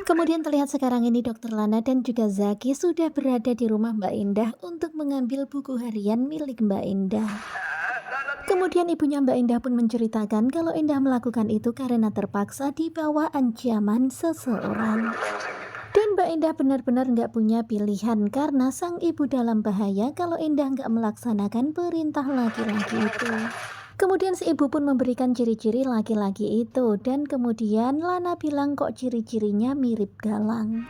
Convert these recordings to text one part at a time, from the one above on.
Kemudian terlihat sekarang ini Dokter Lana dan juga Zaki sudah berada di rumah Mbak Indah untuk mengambil buku harian milik Mbak Indah. Kemudian ibunya Mbak Indah pun menceritakan kalau Indah melakukan itu karena terpaksa di bawah ancaman seseorang. Dan Mbak Indah benar-benar nggak punya pilihan karena sang ibu dalam bahaya kalau Indah nggak melaksanakan perintah laki-laki itu. Kemudian si ibu pun memberikan ciri-ciri laki-laki itu dan kemudian Lana bilang kok ciri-cirinya mirip Galang.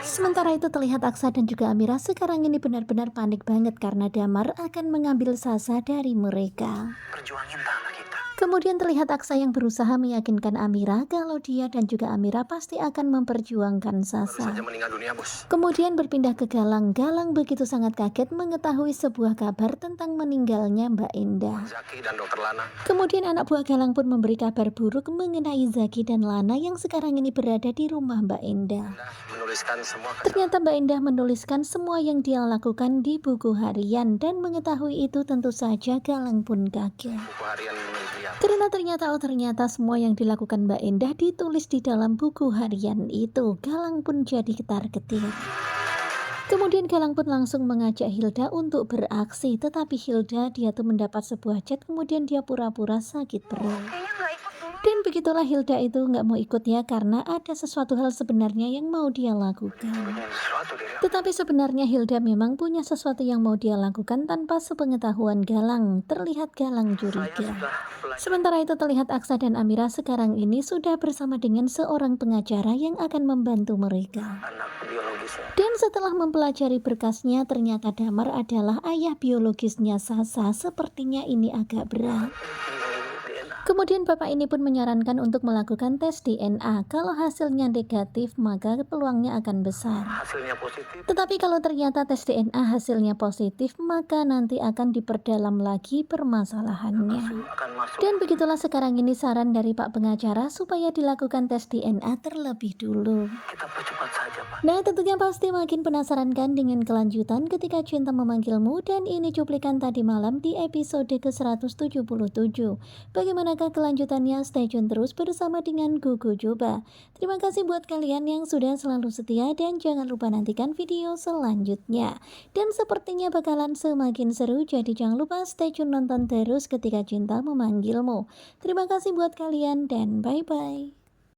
Sementara itu terlihat Aksa dan juga Amira sekarang ini benar-benar panik banget karena Damar akan mengambil Sasa dari mereka. Perjuangin tanah kita. Kemudian terlihat Aksa yang berusaha meyakinkan Amira kalau dia dan juga Amira pasti akan memperjuangkan Baru Sasa. saja meninggal dunia, Bos. Kemudian berpindah ke Galang. Galang begitu sangat kaget mengetahui sebuah kabar tentang meninggalnya Mbak Indah. Zaki dan Dokter Lana. Kemudian anak buah Galang pun memberi kabar buruk mengenai Zaki dan Lana yang sekarang ini berada di rumah Mbak Indah. Menuliskan semua Ternyata Mbak Indah menuliskan semua yang dia lakukan di buku harian dan mengetahui itu tentu saja Galang pun kaget. buku harian milik dia. Karena ternyata semua yang dilakukan Mbak Indah ditulis di dalam buku harian itu. Galang pun jadi ketar-ketir. Kemudian Galang pun langsung mengajak Hilda untuk beraksi, tetapi Hilda dia tuh mendapat sebuah chat kemudian dia pura-pura sakit perut. Dan begitulah Hilda itu nggak mau ikut ya karena ada sesuatu hal sebenarnya yang mau dia lakukan. Sesuatu diri. Tetapi sebenarnya Hilda memang punya sesuatu yang mau dia lakukan tanpa sepengetahuan Galang. Terlihat Galang curiga. Sementara itu terlihat Aksa dan Amira sekarang ini sudah bersama dengan seorang pengacara yang akan membantu mereka. Anak biologisnya. Dan setelah mempelajari berkasnya ternyata Damar adalah ayah biologisnya Sasa. Sepertinya ini agak berat. DNA. Kemudian bapak ini pun menyarankan untuk melakukan tes DNA. Kalau hasilnya negatif maka peluangnya akan besar. Hasilnya positif. Tetapi kalau ternyata tes DNA hasilnya positif maka nanti akan diperdalam lagi permasalahannya. Akan masuk. Dan begitulah sekarang ini saran dari Pak Pengacara supaya dilakukan tes DNA terlebih dulu. Kita percepat saja, Pak. Nah tentunya pasti makin penasaran kan dengan kelanjutan ketika cinta memanggilmu dan ini cuplikan tadi malam di episode ke-177. Bagaimanakah kelanjutannya? Stay tune terus bersama dengan Gugu Coba. Terima kasih buat kalian yang sudah selalu setia dan jangan lupa nantikan video selanjutnya. Dan sepertinya bakalan semakin seru jadi jangan lupa stay tune nonton terus ketika cinta memanggilmu. Terima kasih buat kalian dan bye-bye.